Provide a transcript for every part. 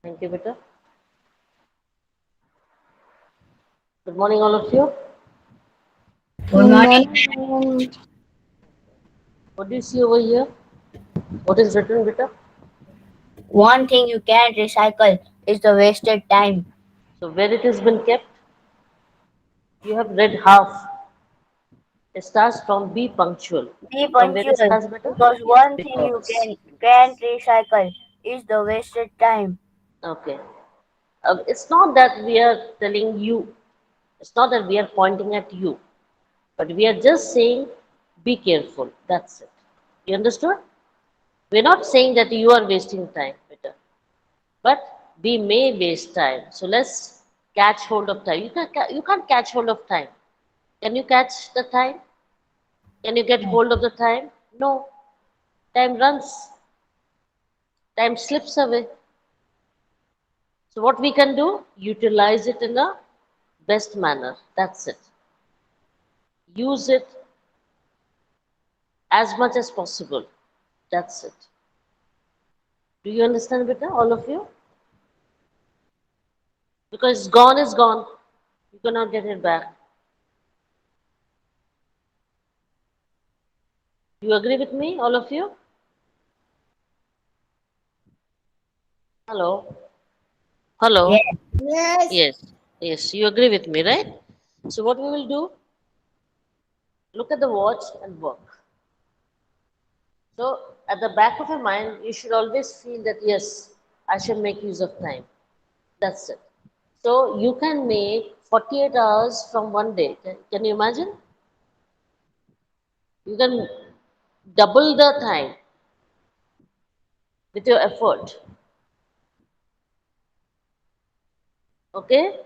Thank you, Beta. Good morning, all of you. Good Good morning. morning. What do you see over here? What is written, Beta? One thing you can't recycle is the wasted time. So, where it has been kept, you have read half. It starts from be punctual. Be From where it punctual starts, Beta? because one thing you Because. can't recycle is the wasted time. Okay. It's not that we are telling you, it's not that we are pointing at you, but we are just saying be careful. That's it. You understood? We're not saying that you are wasting time, Beta. But we may waste time. So let's catch hold of time. You can't catch hold of time. Can you catch the time? Can you get hold of the time? No. Time runs. Time slips away. So what we can do? Utilize it in a best manner. That's it. Use it as much as possible. That's it. Do you understand, Beta? All of you? Because gone is gone. You cannot get it back. You agree with me, all of you? Hello? Yeah. Hello? Yes. Yes, yes, you agree with me, right? So what we will do, look at the watch and work. So at the back of your mind, you should always feel that yes, I should make use of time. That's it. So you can make 48 hours from one day. Can you imagine? You can double the time with your effort. Okay?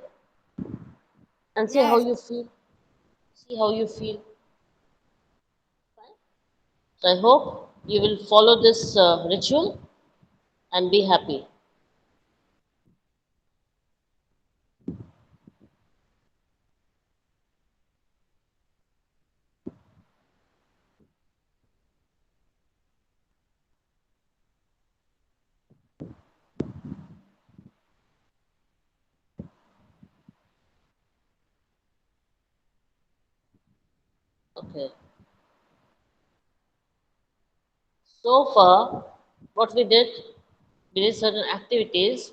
And see how Yes. you feel. See how you feel. So I hope you will follow this ritual and be happy. Okay. So far, what we did certain activities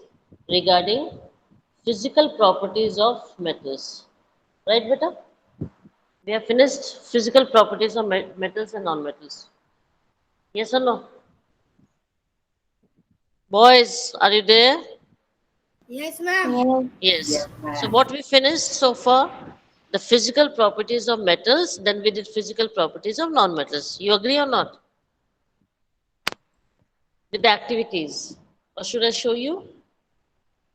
regarding physical properties of metals. Right, beta? We have finished physical properties of metals and non-metals. Yes or no? Boys, are you there? Yes, ma'am. Yes. Yes. Yes, So ma'am. what we finished so far? The physical properties of metals, then we did physical properties of non-metals. You agree or not? With the activities. Or should I show you?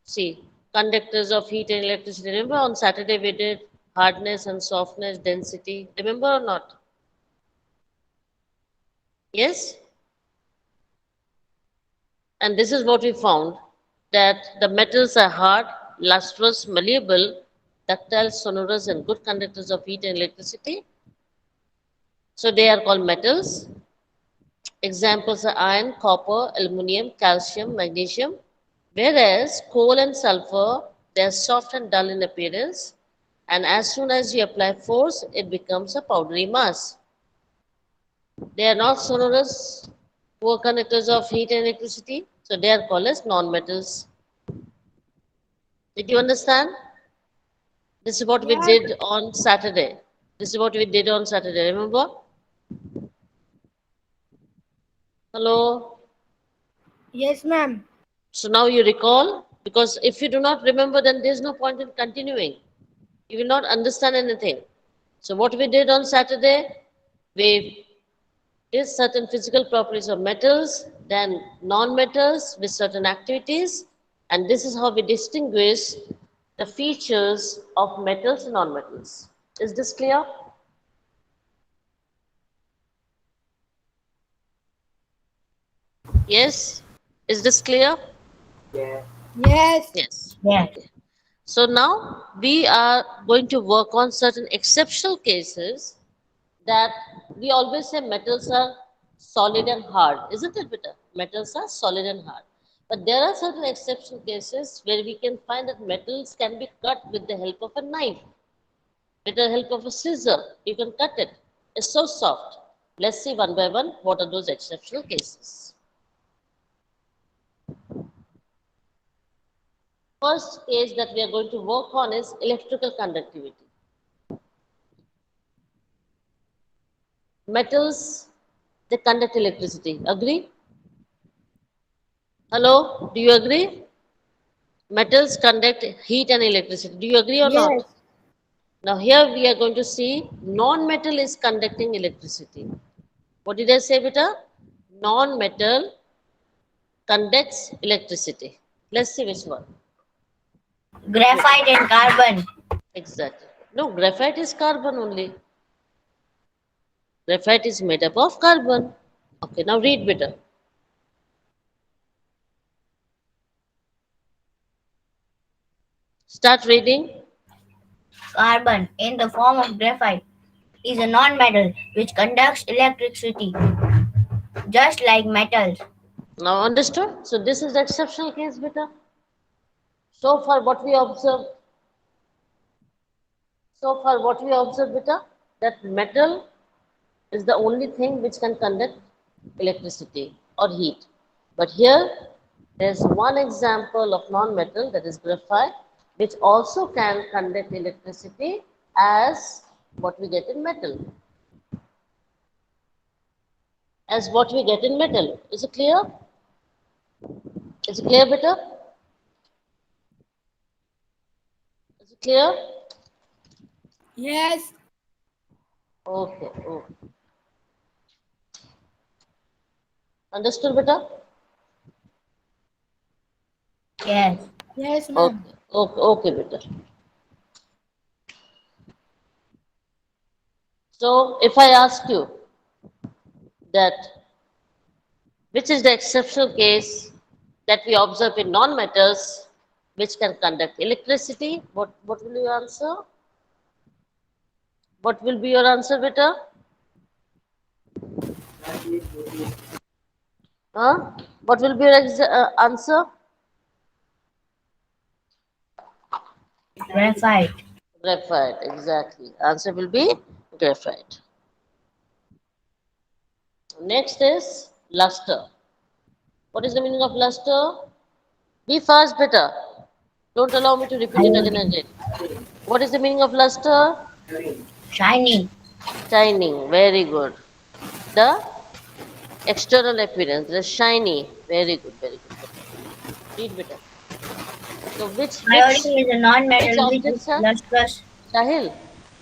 See, conductors of heat and electricity. Remember on Saturday we did hardness and softness, density. Remember or not? Yes? And this is what we found that the metals are hard, lustrous, malleable, ductile, sonorous, and good conductors of heat and electricity. So they are called metals. Examples are iron, copper, aluminum, calcium, magnesium. Whereas coal and sulfur, they are soft and dull in appearance, and as soon as you apply force, it becomes a powdery mass. They are not sonorous, poor conductors of heat and electricity, so they are called as non-metals. Did you understand? This is what we Yes. did on Saturday. This is what we did on Saturday, remember? Hello? Yes, ma'am. So now you recall, because if you do not remember, then there's no point in continuing. You will not understand anything. So what we did on Saturday, we did certain physical properties of metals, then non-metals with certain activities, and this is how we distinguish the features of metals and non-metals. Is this clear? Yes? Is this clear? Yeah. Yes. Yes. Yeah. Okay. So now we are going to work on certain exceptional cases that we always say metals are solid and hard, isn't it, Peter? Metals are solid and hard. But there are certain exception cases where we can find that metals can be cut with the help of a knife, with the help of a scissor. You can cut it. It's so soft. Let's see one by one what are those exceptional cases. First case that we are going to work on is electrical conductivity. Metals, they conduct electricity. Agree? Hello? Do you agree? Metals conduct heat and electricity. Do you agree or not? Yes. Now here we are going to see non-metal is conducting electricity. What did I say, beta? Non-metal conducts electricity. Let's see which one. Graphite and carbon. Exactly. No, graphite is carbon only. Graphite is made up of carbon. Okay, now read better. Start reading. Carbon, in the form of graphite, is a non-metal which conducts electricity, just like metals. Now understood? So this is the exceptional case, beta. So far what we observe, beta, that metal is the only thing which can conduct electricity or heat. But here there's one example of non-metal, that is graphite, which also can conduct electricity as what we get in metal. As what we get in metal. Is it clear? Is it clear, beta? Is it clear? Yes. Okay, okay. Understood, beta? Yes. Yes, Okay, ma'am. okay, beta. So if I ask you that which is the exceptional case that we observe in non-metals which can conduct electricity, what will you answer? What will be your answer, beta? Huh? What will be your answer? Graphite. Graphite, exactly. Answer will be graphite. Next is luster. What is the meaning of luster? Be fast, beta. Don't allow me to repeat it again and Iodine. again. What is the meaning of luster? Shining. Shining. Very good. The external appearance, the shiny. Very good, very good. Read, beta. So Iodine is a which non-metal which is objects are lustrous. Sahil?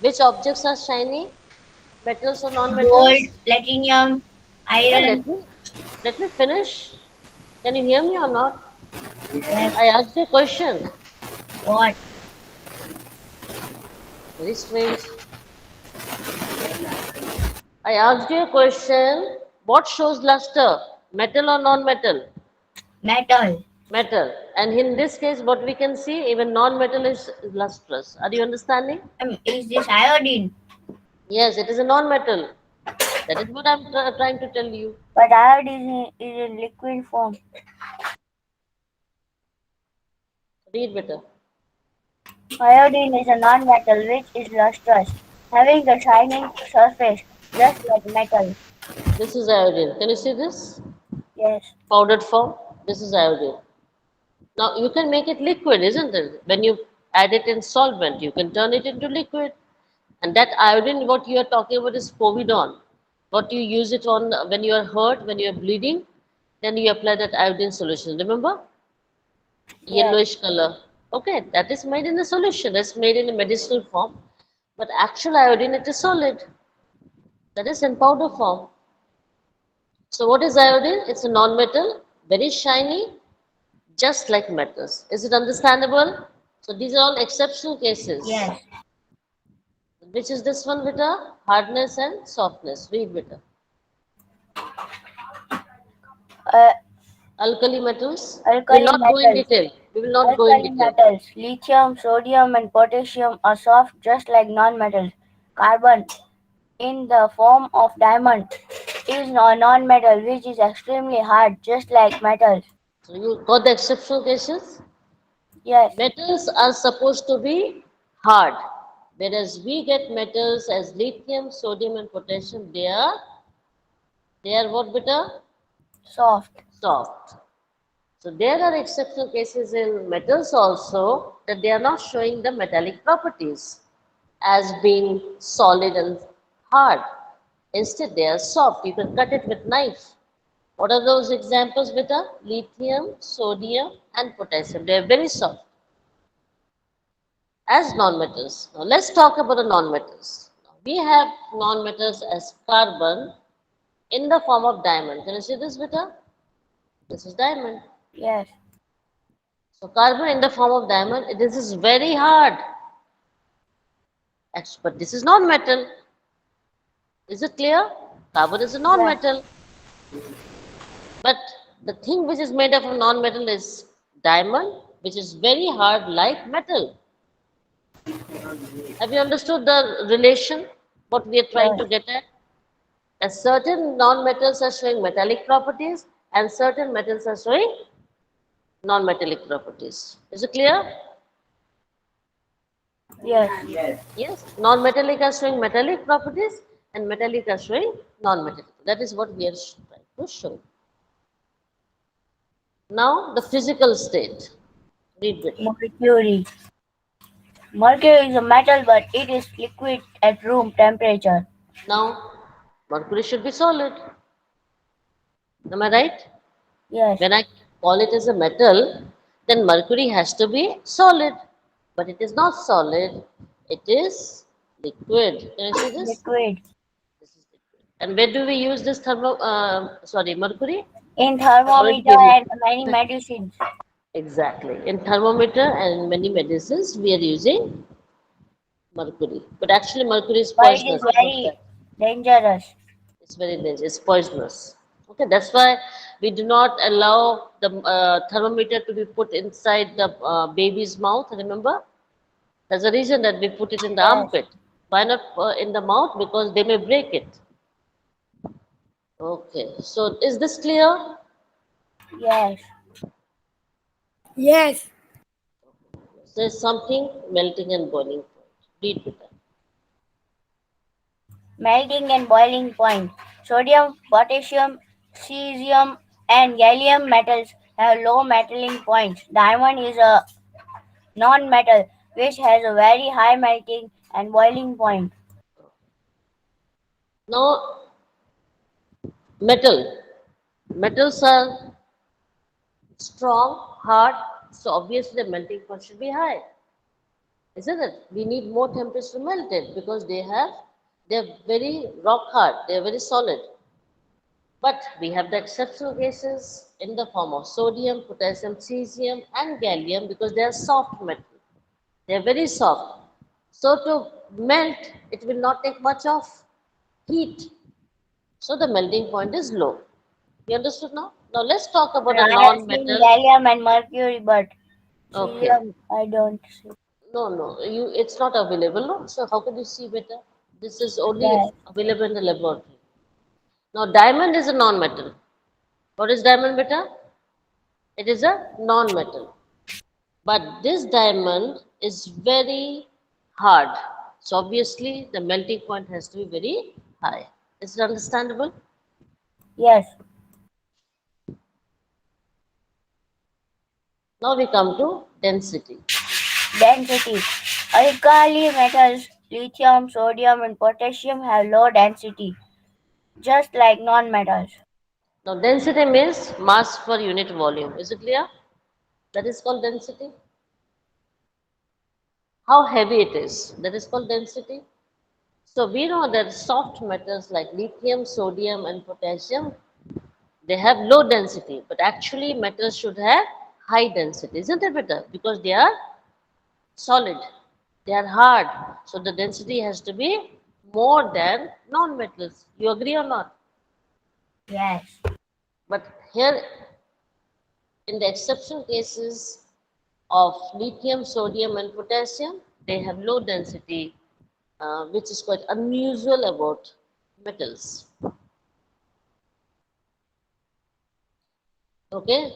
Which objects are shiny? Metals or Gold, non-metals? platinum, Beta, iron. let me finish. Can you hear me or not? Yes. I asked you a question. What? Very strange. I asked you a question. What shows luster? Metal or non-metal? Metal. Metal. And in this case, what we can see, even non-metal is lustrous. Are you understanding? Is this iodine? Yes, it is a non-metal. That is what I'm trying to tell you. But iodine is in liquid form. Read better. Iodine is a non-metal which is lustrous, having a shining surface, just like metal. This is iodine. Can you see this? Yes. Powdered form. This is iodine. Now you can make it liquid, isn't it? When you add it in solvent, you can turn it into liquid. And that iodine, what you are talking about is povidone. What you use it on when you are hurt, when you are bleeding, then you apply that iodine solution. Remember? Yes. Yellowish color. Okay, that is made in a solution. That's made in a medicinal form. But actual iodine, it is solid. That is in powder form. So what is iodine? It's a non-metal, very shiny, just like metals. Is it understandable? So these are all exceptional cases. Yes. Which is this one, Vita? Hardness and softness. Read, Vita. Uh, Alkali metals. We will alkali not go in metals. detail. We will not go in Alkali detail. metals, lithium, sodium, and potassium are soft just like non-metals. Carbon, in the form of diamond, is a non-metal which is extremely hard just like metals. So you got the exceptional cases? Yes. Metals are supposed to be hard, whereas we get metals as lithium, sodium, and potassium. They are what beta? Soft. Soft. So there are exceptional cases in metals also that they are not showing the metallic properties as being solid and hard. Instead, they are soft. You can cut it with knife. What are those examples, beta? Lithium, sodium, and potassium. They are very soft as non-metals. Now let's talk about the non-metals. We have non-metals as carbon in the form of diamond. Can you see this, beta? This is diamond. Yes. So carbon in the form of diamond, this is very hard. But this is non-metal. Is it clear? Carbon is a Yes. non-metal. But the thing which is made up of non-metal is diamond, which is very hard like metal. Have you understood the relation? What we are trying Yes. to get at? As certain non-metals are showing metallic properties and certain metals are showing non-metallic properties. Is it clear? Yes. Yes, non-metallic are showing metallic properties and metallic are showing non-metallic. That is what we are trying to show. Now, the physical state. Read it. Mercury. Mercury is a metal, but it is liquid at room temperature. Now, mercury should be solid. Am I right? Yes. When I call it as a metal, then mercury has to be solid. But it is not solid, it is liquid. Can you see this? Liquid. This is liquid. And where do we use this mercury? In I already thermometer gave you. and many medicines. Exactly. In thermometer and many medicines, we are using mercury. But actually, mercury is But it is poisonous. You know very that. dangerous. It's very dangerous. It's poisonous. Okay, that's why we do not allow the thermometer to be put inside the baby's mouth. Remember? There's a reason that we put it in the Yes. armpit. Why not in the mouth? Because they may break it. Okay, so is this clear? Yes. Yes. There's something melting and boiling point. Read with that. Melting and boiling point. Sodium, potassium, cesium, and gallium metals have low melting points. Diamond is a non-metal which has a very high melting and boiling point. Now, metal. Metals are strong, hard, so obviously the melting point should be high, isn't it? We need more temperature to melt it because they're very rock hard, they're very solid. But we have the exceptional cases in the form of sodium, potassium, cesium, and gallium because they are soft metal. They are very soft. So to melt, it will not take much of heat. So the melting point is low. You understood now? Now let's talk about a I have seen non-metal. gallium and mercury, but Okay. cesium I don't see. No, no, it's not available. No? So how could you see better? This is only Yes. available in the laboratory. Now diamond is a non-metal. What is diamond beta? It is a non-metal. But this diamond is very hard. So obviously the melting point has to be very high. Is it understandable? Yes. Now we come to density. Density. Alkali metals, lithium, sodium, and potassium have low density, just like non-metals. Now density means mass per unit volume. Is it clear? That is called density. How heavy it is. That is called density. So we know that soft metals like lithium, sodium, and potassium, they have low density, but actually metals should have high density, isn't it better? Because they are solid, they are hard, so the density has to be more than non-metals. You agree or not? Yes. But here, in the exception cases of lithium, sodium, and potassium, they have low density, which is quite unusual about metals. Okay?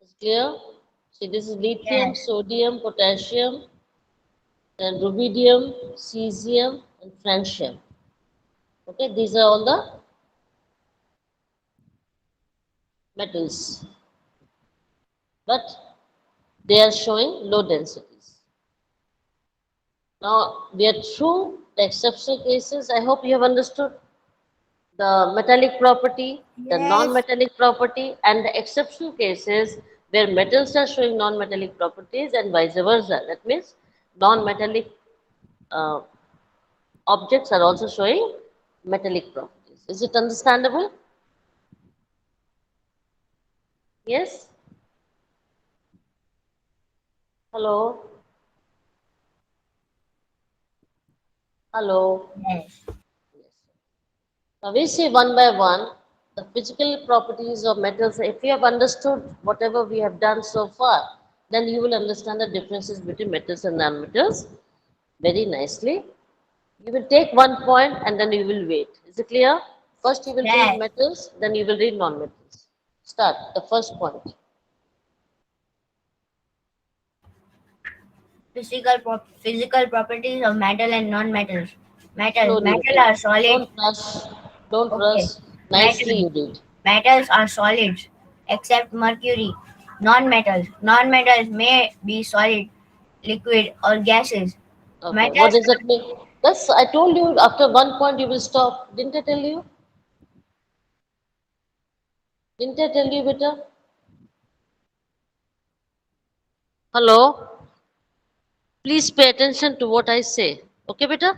Is clear? See, this is lithium, Yes. sodium, potassium, then rubidium, cesium, and francium. Okay, these are all the metals, but they are showing low densities. Now we are through the exceptional cases. I hope you have understood the metallic property, the Yes. non-metallic property, and the exceptional cases where metals are showing non-metallic properties and vice versa. That means non-metallic uh, objects are also showing metallic properties. Is it understandable? Yes? Hello? Hello? Yes. Yes. Now we see one by one the physical properties of metals. If you have understood whatever we have done so far, then you will understand the differences between metals and non-metals very nicely. You will take one point and then you will wait. Is it clear? First you will read Yes. metals, then you will read non-metals. Start the first point. Physical properties of metal and non-metals. Slowly, Metal okay. are solid. Don't rush. Don't rush. Okay. Nicely Metal. you read. Metals are solids, except mercury. Non-metals may be solid, liquid, or gases. Okay. What Metals does that mean? That's I told you after one point you will stop. Didn't I tell you? Didn't I tell you, beta? Hello? Please pay attention to what I say. Okay, beta?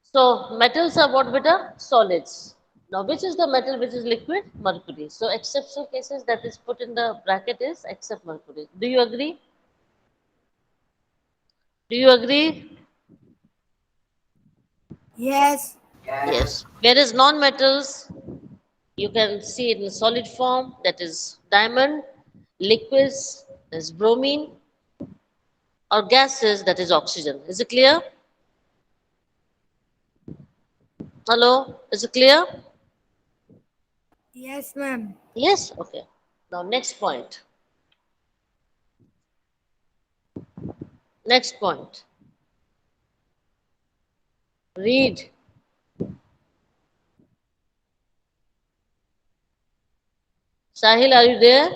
So, metals are what, beta? Solids. Now, which is the metal which is liquid? Mercury. So, exceptional cases that is put in the bracket is except mercury. Do you agree? Do you agree? Yes. Yes. Whereas non-metals, you can see it in solid form, that is diamond, liquids, that is bromine, or gases, that is oxygen. Is it clear? Hello? Is it clear? Yes, ma'am. Yes? Okay. Now, next point. Next point. Read. Sahil, are you there?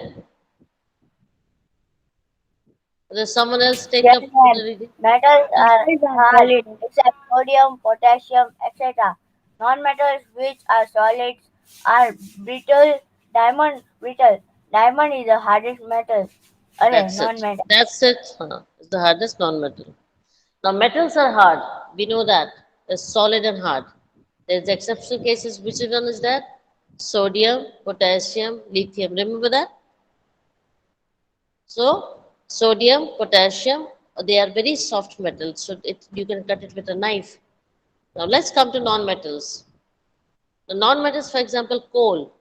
Does someone else take Yes, up the ma'am. reading? Metals are Metals are hard, solid. except sodium, potassium, etc. Non-metals, which are solids, are brittle. Brittle. Diamond is the hardest metal. That's it. Non-metal. That's it. It's the hardest non-metal. Now, metals are hard. We know that. It's solid and hard. There's exceptional cases. Which one is that? Sodium, potassium, lithium. Remember that? So, sodium, potassium, they are very soft metals. So, you can cut it with a knife. Now, let's come to non-metals. The non-metals, for example, coal,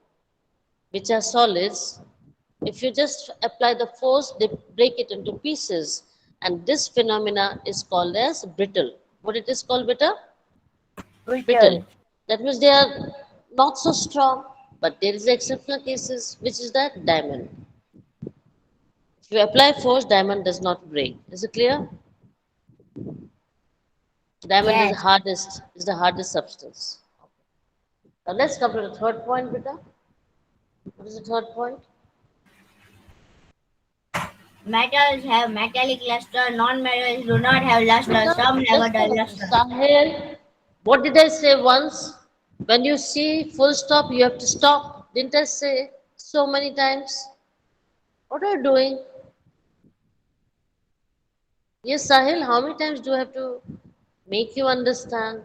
which are solids, if you just apply the force, they break it into pieces. And this phenomena is called as brittle. What it is called, beta? Brittle. Brittle. That means they are not so strong, but there is exceptional cases, which is that diamond. If you apply force, diamond does not break. Is it clear? Diamond Yes. is the hardest substance. Now let's come to the third point, beta. What is the third point? Metals have metallic luster. Non-metals do not have luster. Beta, Some have a just a dull minute. luster. Sahel, what did I say once? When you see full stop, you have to stop. Didn't I say so many times? What are you doing? Yes, Sahil, how many times do I have to make you understand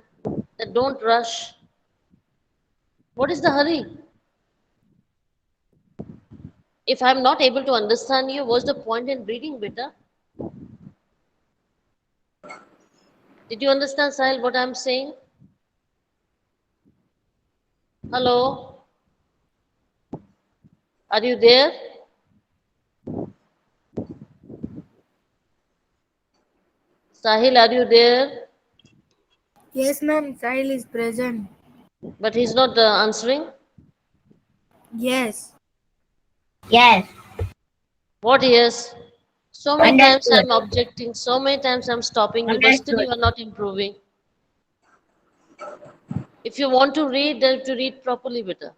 that don't rush? What is the hurry? If I'm not able to understand you, what's the point in reading, beta? Did you understand, Sahil, what I'm saying? Hello? Are you there? Sahil, are you there? Yes, ma'am. Sahil is present. But he's not answering. Yes. Yes. What yes? So many times Understood. I'm objecting, so many times I'm stopping you, but still Understood. you are not improving. If you want to read, then to read properly better.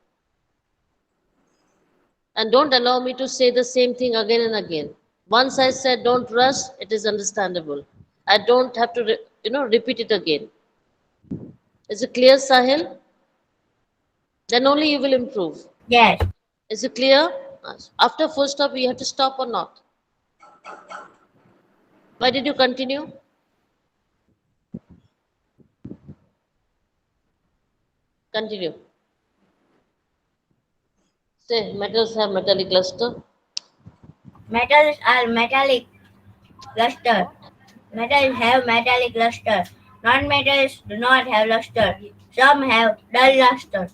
And don't allow me to say the same thing again and again. Once I said don't rush, it is understandable. I don't have to, repeat it again. Is it clear, Sahil? Then only you will improve. Yes. Is it clear? After full stop, you have to stop or not? Why did you continue? Continue. Say, metals have metallic luster. Metals are metallic luster. Metals have metallic luster. Non-metals do not have luster. Some have dull luster.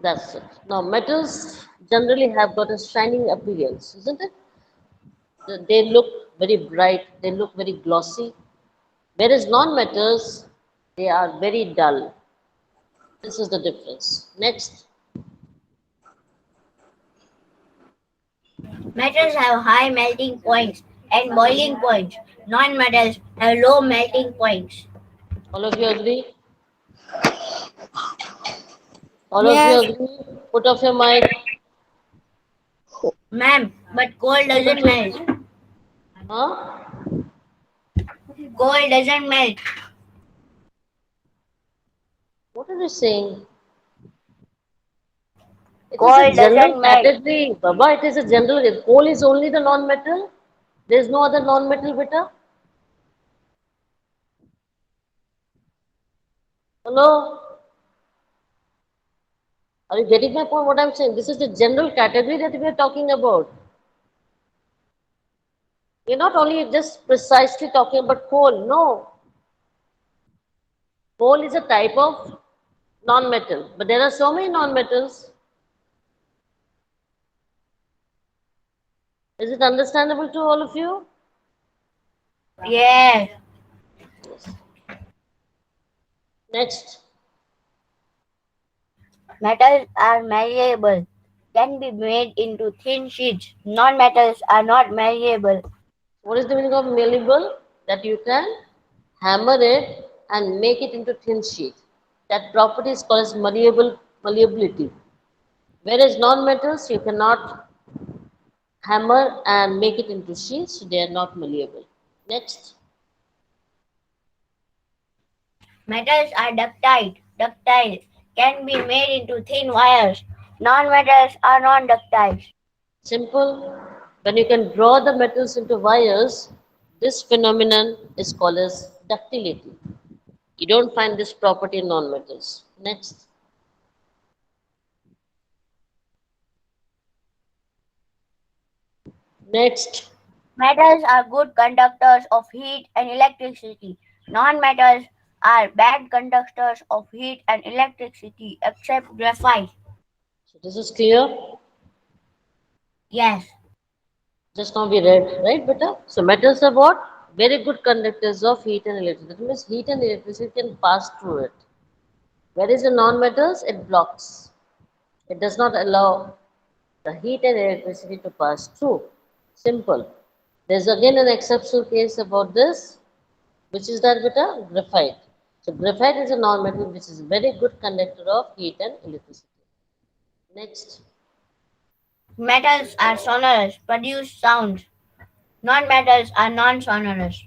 That's it. Now, metals generally have got a shining appearance, isn't it? They look very bright, they look very glossy. Whereas non-metals, they are very dull. This is the difference. Next, Metals have high melting points and boiling points. Non-metals have low melting points. all of you agree? All of you Yes. agree? Put off your mic. Ma'am, but coal Put off doesn't your, melt. huh? Coal doesn't melt. What are you saying? It is a Coal general doesn't melt. category, Baba. It is a general. Coal is only the non-metal. There is no other non-metal, beta. Hello? Are you getting my point? What I'm saying? This is the general category that we are talking about. We're not only just precisely talking about coal. No, coal is a type of non-metal, but there are so many non-metals. Is it understandable to all of you? Yes. Yes. Next, Metals are malleable, can be made into thin sheets. Non-metals are not malleable. what is the meaning of malleable? That you can hammer it and make it into thin sheet. That property is called as malleability. Whereas non-metals, you cannot hammer and make it into sheets, so they are not malleable. Next, Metals are ductile, can be made into thin wires. Non-metals are non-ductile. simple. When you can draw the metals into wires, this phenomenon is called as ductility. You don't find this property in non-metals. Next, next. Metals are good conductors of heat and electricity. Non-metals are bad conductors of heat and electricity, except graphite. So this is clear. Yes. Just now we read, right, beta? So metals are what? Very good conductors of heat and electricity. That means heat and electricity can pass through it. Whereas in non-metals, it blocks. It does not allow the heat and electricity to pass through. Simple. There's again an exceptional case about this, which is that beta graphite. So graphite is a non-metal which is a very good conductor of heat and electricity. Next, Metals are sonorous, produce sounds. Non-metals are non-sonorous.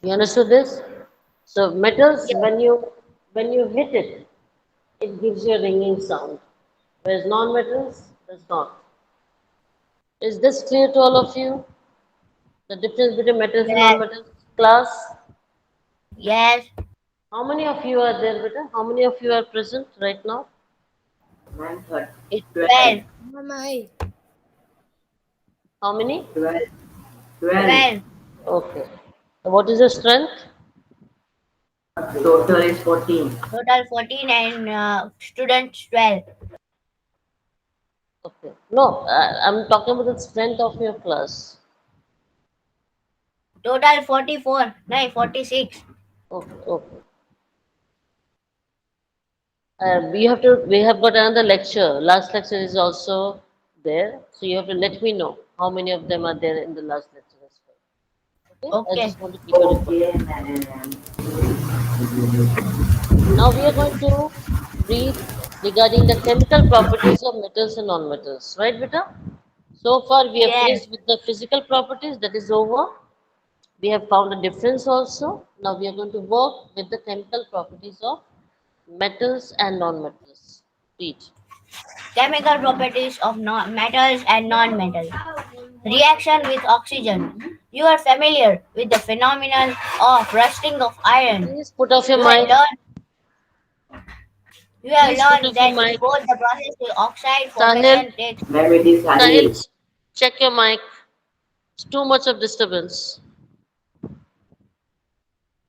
you understood this? So metals, Yes. when you hit it, it gives you a ringing sound, whereas non-metals does not. Is this clear to all of you? The difference between metals and Yes. non-metals class? Yes. How many of you are there, beta? How many of you are present right now? It's 12. Mama. How many? 12. Okay. So what is your strength? Total is 14. Total 14 and students 12. Okay. No, I'm talking about the strength of your class. Total 44. No, 46. Okay, okay. We have got another lecture. Last lecture is also there. So you have to let me know how many of them are there in the last lecture as well. Okay? I Okay. just want to keep a record. Now we are going to read regarding the chemical properties of metals and non-metals. Right, beta? So far we have Yes. finished with the physical properties. That is over. We have found a difference also. Now we are going to work with the chemical properties of metals and non-metals. Read. Chemical properties of metals and non-metals. Reaction with oxygen. You are familiar with the phenomenon of rusting of iron. Please put off your You had mic. learned you have Please put learned off your that in mic. both the process the oxide Sahil, formation takes. Sahil, check your mic. It's too much of disturbance.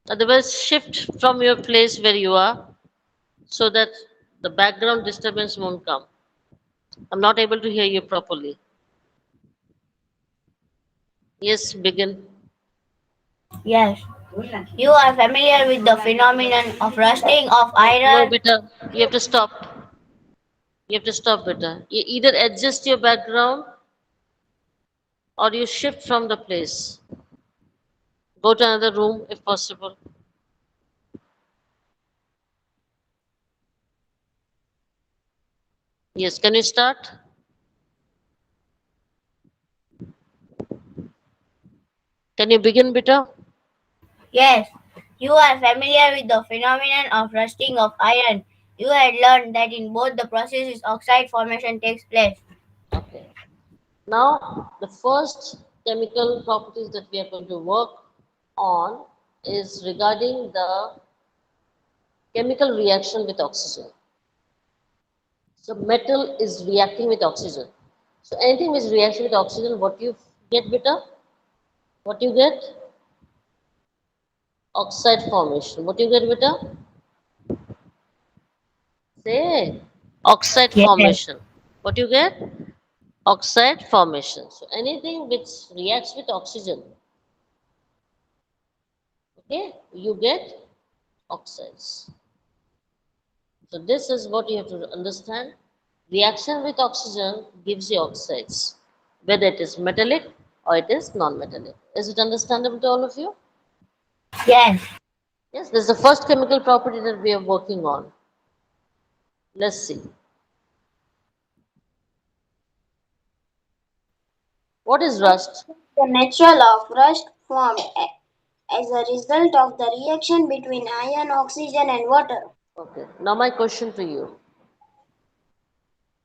Otherwise, shift from your place where you are so that the background disturbance won't come. I'm not able to hear you properly. Yes, begin. Yes. You are familiar with the phenomenon of rusting of No, iron. beta, you have to stop. You have to stop, beta. You either adjust your background or you shift from the place. Go to another room if possible. Yes, can you start? Can you begin, beta? Yes. You are familiar with the phenomenon of rusting of iron. You had learned that in both the processes oxide formation takes place. Okay. Now, the first chemical properties that we are going to work on is regarding the chemical reaction with oxygen. So, metal is reacting with oxygen. So, anything which reacts with oxygen, what you get, beta? What you get? Oxide formation. What you get, beta? Say, oxide Yes. formation. What you get? Oxide formation. So, anything which reacts with oxygen, okay, you get oxides. So this is what you have to understand. Reaction with oxygen gives you oxides, whether it is metallic or it is non-metallic. Is it understandable to all of you? Yes. Yes, this is the first chemical property that we are working on. Let's see. What is rust? The natural of rust formed as a result of the reaction between iron, oxygen, and water. Okay. Now my question to you.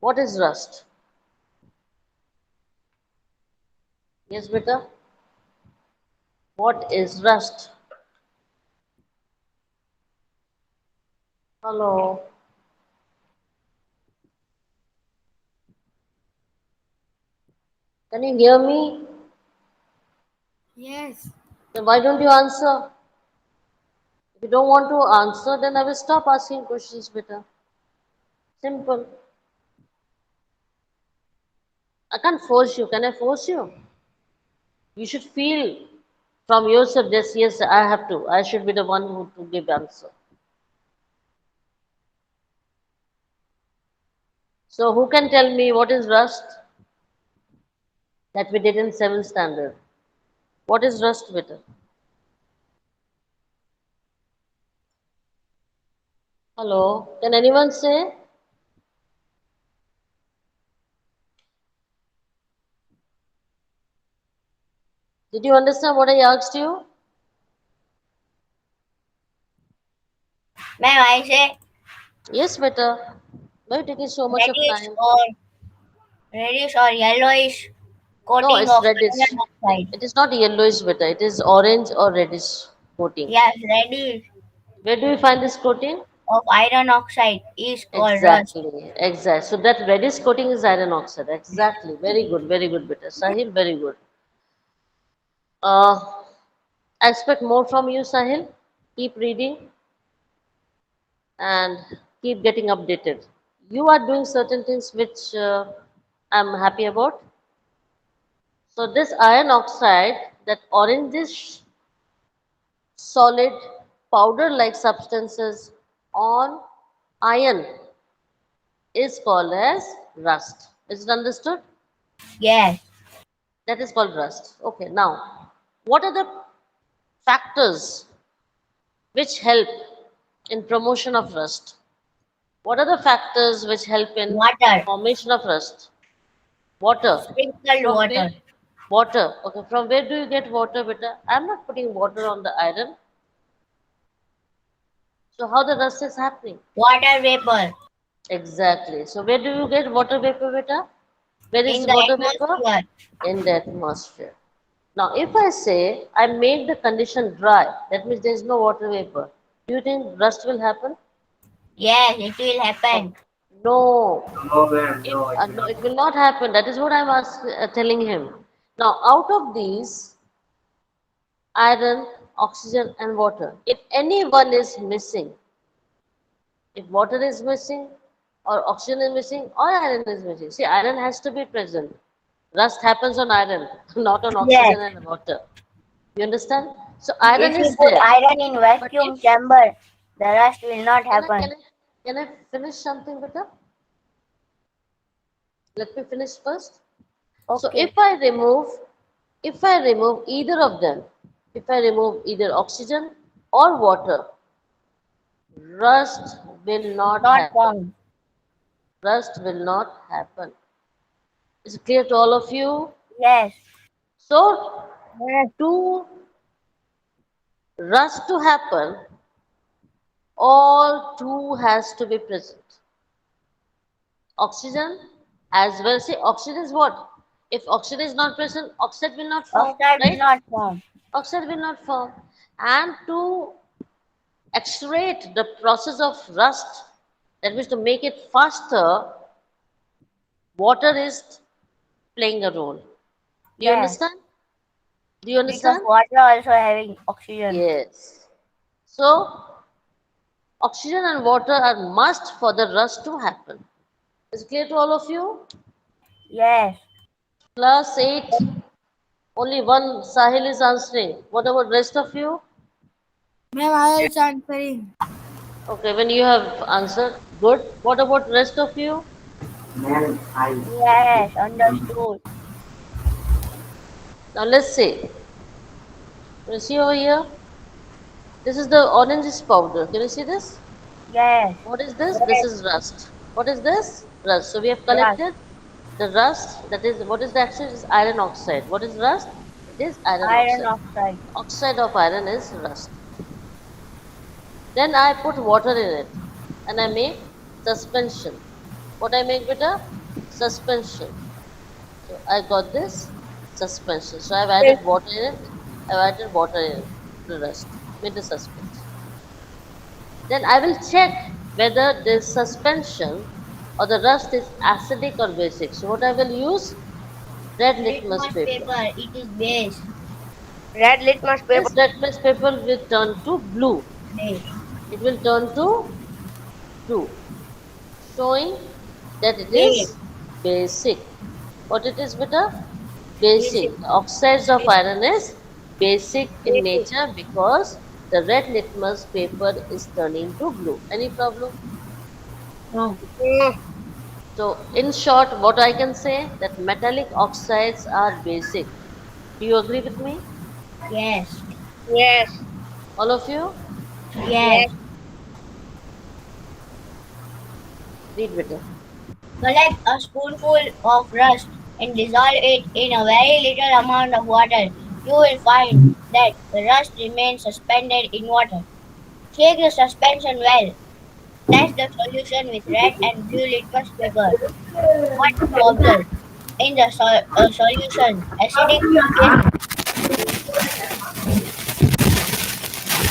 What is rust? Yes, beta. What is rust? Hello. Can you hear me? Yes. Then why don't you answer? If you don't want to answer, then I will stop asking questions, beta. Simple. I can't force you. Can I force you? You should feel from yourself that yes, I have to. I should be the one who to give answer. So who can tell me what is rust that we did in seventh standard? What is rust, beta? Hello, can anyone say? Did you understand what I asked you? Ma'am, I say Yes, beta. Why are you taking so much of reddish time? or reddish or yellowish No, coating it's of reddish. iron oxide. It is not yellowish, beta. It is orange or reddish coating. Yes, reddish Where do you find this coating? of iron oxide is called rust. Exactly, exact. So that reddish coating is iron oxide. Exactly. Very good, beta. Sahil, very good. I expect more from you, Sahil. Keep reading and keep getting updated. You are doing certain things which I'm happy about. So this iron oxide, that orangish solid powder-like substances on Iron is called as rust. Is it understood? Yes. That is called rust. Okay, now, what are the factors which help in promotion of rust? What are the factors which help in Water. formation of rust? Water. Sprinkled From where? water. Water. Okay, from where do you get water, beta? I'm not putting water on the iron. So how the rust is happening? Water vapor. Exactly. So where do you get water vapor, beta? Where is In the the water vapor? atmosphere. In the atmosphere. Now, if I say I make the condition dry, that means there is no water vapor. Do you think rust will happen? Yes, it will No. happen. No. No, ma'am. If, No, it will no, not. it will not happen. That is what I'm telling him. Now, out of these, iron, oxygen, and water, if any one is missing, if water is missing, or oxygen is missing, or iron is missing, see, iron has to be present. Rust happens on iron, not on Yes. oxygen and water. You understand? So, iron If you is put there. iron in But if vacuum chamber, the rust will not can I can happen. I can I finish something, beta? Let me finish first. So Okay. if I remove either of them, if I remove either oxygen or water, rust will not Not happen. found. Rust will not happen. Is it clear to all of you? Yes. So Yes. to rust to happen, all two has to be present. Oxygen as well. See, oxygen is what? If oxygen is not present, oxide will not form, Oxide will right? not form. Oxide will not form. And to accelerate the process of rust, that means to make it faster, water is playing a role. Do you Yes. understand? Do you Because understand? water also having oxygen. Yes. So, oxygen and water are must for the rust to happen. Is it clear to all of you? Yes. Class 8, only one Sahil is answering. What about rest of you? Ma'am, I was answering. Okay, when you have answered, good. What about rest of you? Ma'am, I. Yes. Understood. Now let's see. Can you see over here? This is the orange powder. Can you see this? Yes. What is this? This is rust. What is this? Rust. So we have Rust. collected the rust. That is, what is the action? It is iron oxide. What is rust? It is iron Iron oxide. oxide. Oxide of iron is rust. Then I put water in it and I make suspension. What I make beta? Suspension. So I got this suspension. So I've Yes. added water in it. I've added water in it, the rust, made the suspension. Then I will check whether this suspension or the rust is acidic or basic. So what I will use? Red litmus Litmus paper. paper. It is base. Red litmus paper. This litmus paper will turn to blue. Base. It will turn to blue, showing that it Base. is basic. What it is, beta? Basic. Basic. The oxides of Basic. iron is basic in Basic. nature because the red litmus paper is turning to blue. Any problem? No. No. So, in short, what I can say that metallic oxides are basic. Do you agree with me? Yes. Yes. All of you? Yes. Read better. Collect a spoonful of rust and dissolve it in a very little amount of water. You will find that the rust remains suspended in water. Shake the suspension well. Test the solution with red and blue litmus paper. What you observe in the solution? Acidic or basic?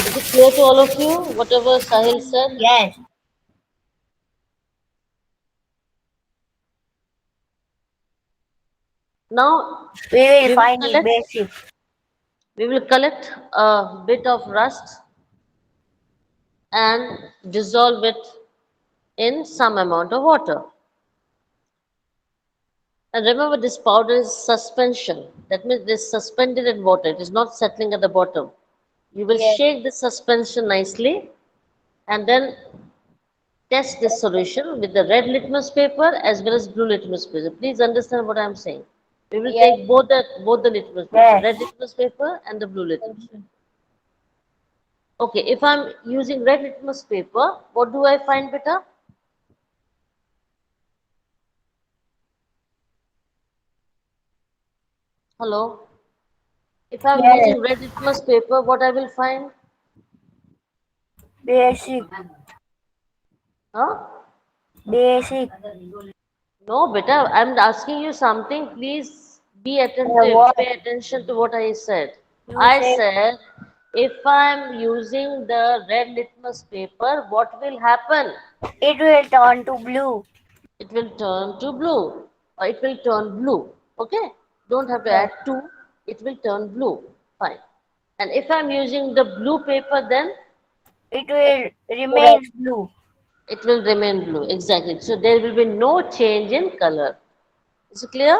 Is it clear to all of you? Whatever Sahil said? Yes. Now We will we will find it collect basic. we will collect a bit of rust and dissolve it in some amount of water. And remember, this powder is suspension. That means it is suspended in water. It is not settling at the bottom. You will Yes. shake the suspension nicely and then test this solution with the red litmus paper as well as blue litmus paper. Please understand what I am saying. We will Yes. take both the litmus paper, Yes. red litmus paper and the blue litmus paper. Okay, if I'm using red litmus paper, what do I find better? Hello? If I'm Yes. using red litmus paper, what I will find? Basic. Huh? Basic. No, beta, I'm asking you something. Please be attentive. What Pay attention to what I said. you I say? said, if I'm using the red litmus paper, what will happen? It will turn to blue. It will turn to blue or it will turn blue. Okay? Don't have to Yes. add two. It will turn blue. Fine. And if I'm using the blue paper, then It will remain blue. it will remain blue. Exactly. So there will be no change in color. Is it clear?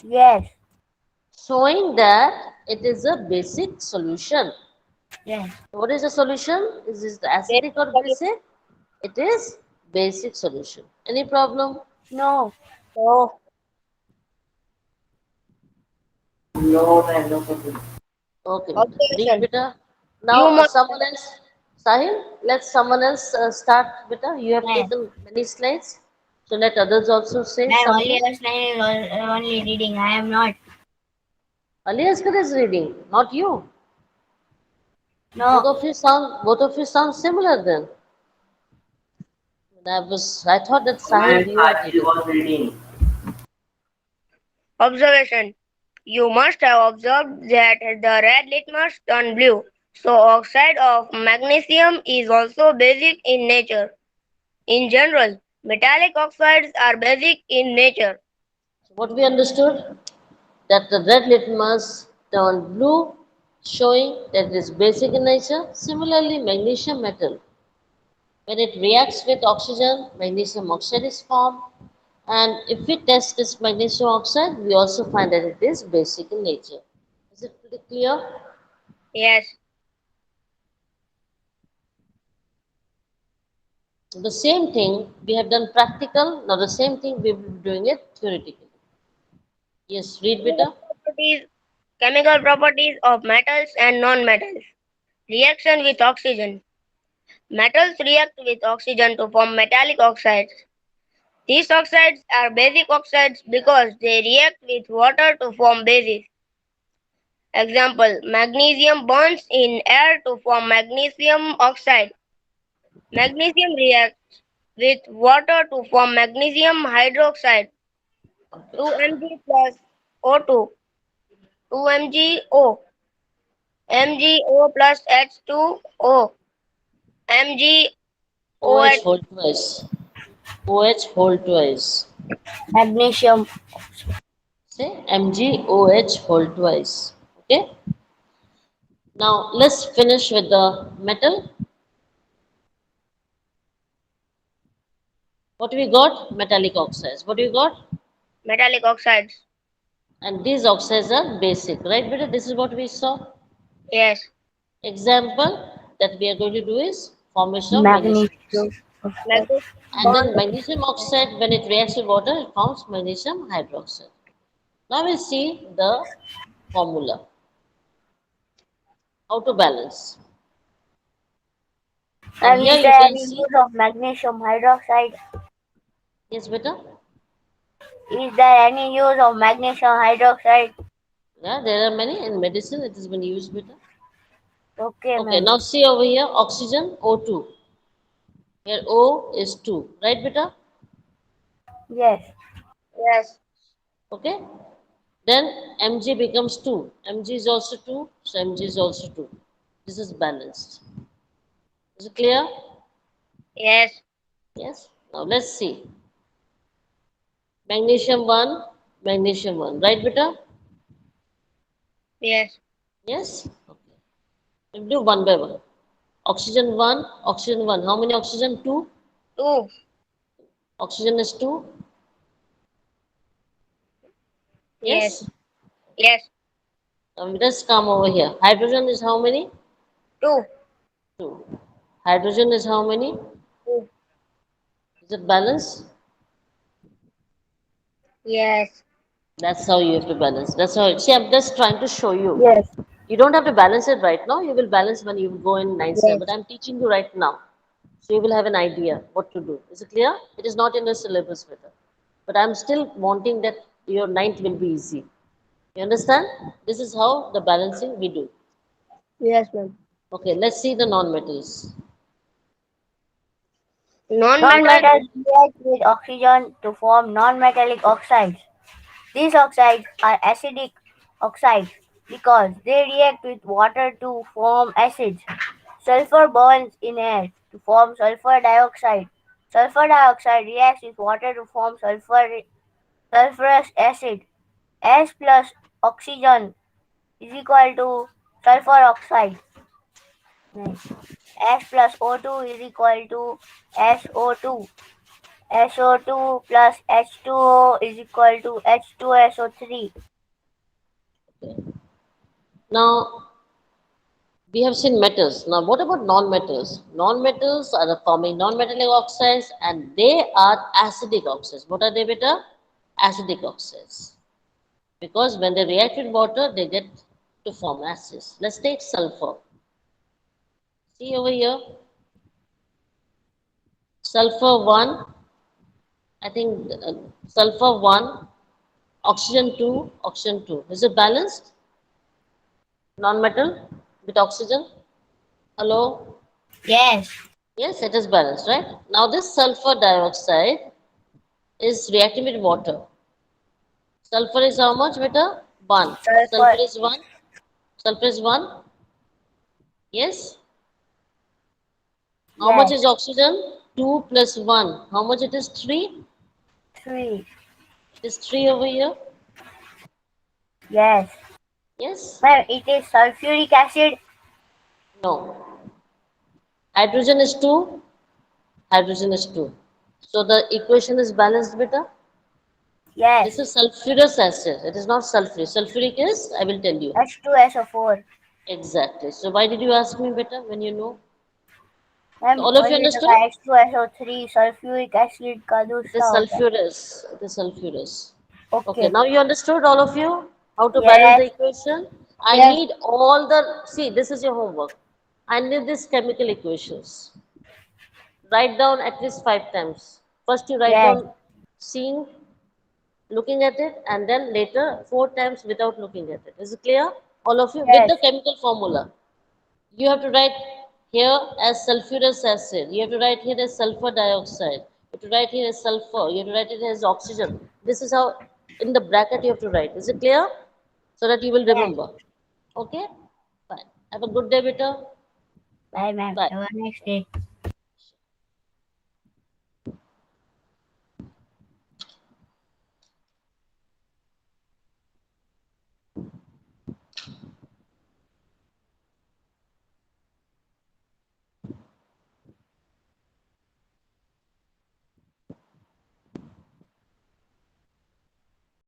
Yes. Showing that it is a basic solution. Yes. What is the solution? Is this the acidic or basic? It is basic solution. Any problem? No. No. No, man, no problem. Okay, beta. Read Observation. beta. Now You must. someone else. Sahil, let someone else start beta. You have Man, taken many slides. So let others also say man, only something. Aslan is only reading. I am not. Ali Asghar is reading, not you. No. Both of you sound similar then. I thought that Sahil, Man, you are I reading. was reading. Observation. You must have observed that the red litmus turned blue. So oxide of magnesium is also basic in nature. In general, metallic oxides are basic in nature. So what we understood? That the red litmus turned blue, showing that it is basic in nature. Similarly, magnesium metal, when it reacts with oxygen, magnesium oxide is formed. And if we test this magnesium oxide, we also find that it is basic in nature. Is it pretty clear? Yes. The same thing we have done practical, now the same thing we will be doing it theoretically. Yes, read beta. Properties, chemical properties of metals and non-metals. Reaction with oxygen. Metals react with oxygen to form metallic oxides. These oxides are basic oxides because they react with water to form bases. Example, magnesium burns in air to form magnesium oxide. Magnesium reacts with water to form magnesium hydroxide. 2Mg plus O2, 2MgO, MgO plus H2O, OH MgOH. whole twice. OH whole twice. Magnesium. Say MgOH whole twice. Okay. Now let's finish with the metal. What we got? Metallic oxides. What we got? Metallic oxides. And these oxides are basic, right? But this is what we saw. Yes. Example that we are going to do is formation of magnesium Magnesium. oxide. Magnesium And burns. then magnesium oxide, when it reacts with water, it forms magnesium hydroxide. Now we'll see the formula. How to balance. Now And here is you there can any see, use of magnesium hydroxide? yes, beta. Is there any use of magnesium hydroxide? Yeah, there are many in medicine. It has been used, beta. Okay, Okay, ma'am. now see over here, oxygen O2. Here O is 2, right, beta? Yes. Yes. Okay. Then Mg becomes 2. Mg is also 2, so Mg is also 2. This is balanced. Is it clear? Yes. Yes. Now let's see. Magnesium 1, magnesium 1. Right, beta? Yes. Yes? Okay. We'll do one by one. Oxygen 1, oxygen 1. How many oxygen? 2. Two. Oxygen is 2. Yes. Yes? Yes. Now let's come over here. Hydrogen is how many? Two. 2. Hydrogen is how many? Two. Is it balanced? Yes. That's how you have to balance. That's how. See, I'm just trying to show you. Yes. You don't have to balance it right now. You will balance when you go in ninth standard. But Yes. I'm teaching you right now. So you will have an idea what to do. Is it clear? It is not in the syllabus with her. But I'm still wanting that your ninth will be easy. You understand? This is how the balancing we do. Yes, ma'am. Okay, let's see the non-metals. Non-met Non-metals react with oxygen to form non-metallic oxides. These oxides are acidic oxides because they react with water to form acids. Sulfur burns in air to form sulfur dioxide. Sulfur dioxide reacts with water to form sulfurous acid. S plus oxygen is equal to sulfur oxide. Nice. S plus O2 is equal to SO2. SO2 plus H2O is equal to H2SO3. Now we have seen metals. Now what about non-metals? Non-metals are the forming non-metallic oxides and they are acidic oxides. What are they, beta? Acidic oxides. Because when they react with water, they get to form acids. Let's take sulfur. See over here, sulfur 1, I think sulfur 1, oxygen 2, oxygen 2. Is it balanced? Non-metal with oxygen? Hello? Yes. Yes, it is balanced, right? Now this sulfur dioxide is reacting with water. Sulfur is how much, beta? 1. Sulfur Sulfur. is 1. Sulfur is 1. Yes. How much Yes. is oxygen? 2 plus 1. How much it is? 3? 3. It is 3 over here. Yes. Yes? Ma'am, it is sulfuric acid. No. Hydrogen is 2. Hydrogen is 2. So the equation is balanced, beta. Yes. This is sulfurous acid. It is not sulfuric. Sulfuric is, I will tell you. H2SO4. Exactly. So why did you ask me, beta, when you know? Ma'am So all of you वही understood? लगा H2SO3 sulphuric acid का It is दूसरा होता है. sulfurous. It is sulfurous. Okay, Okay. now you understood, all of you, how to balance the Yes. equation? I Yes. need all the, see, this is your homework. I need these chemical equations. Write down at least 5 times. First you write Yes. down seeing, looking at it, and then later 4 times without looking at it. Is it clear? All of you, with Yes. the chemical formula. You have to write here as sulfurous acid. You have to write here as sulfur dioxide. You have to write here as sulfur. You have to write it as oxygen. This is how in the bracket you have to write. Is it clear? So that you will Yes. remember. Okay? Fine. Have a good day, beta. Bye, ma'am. Bye. Have a nice day.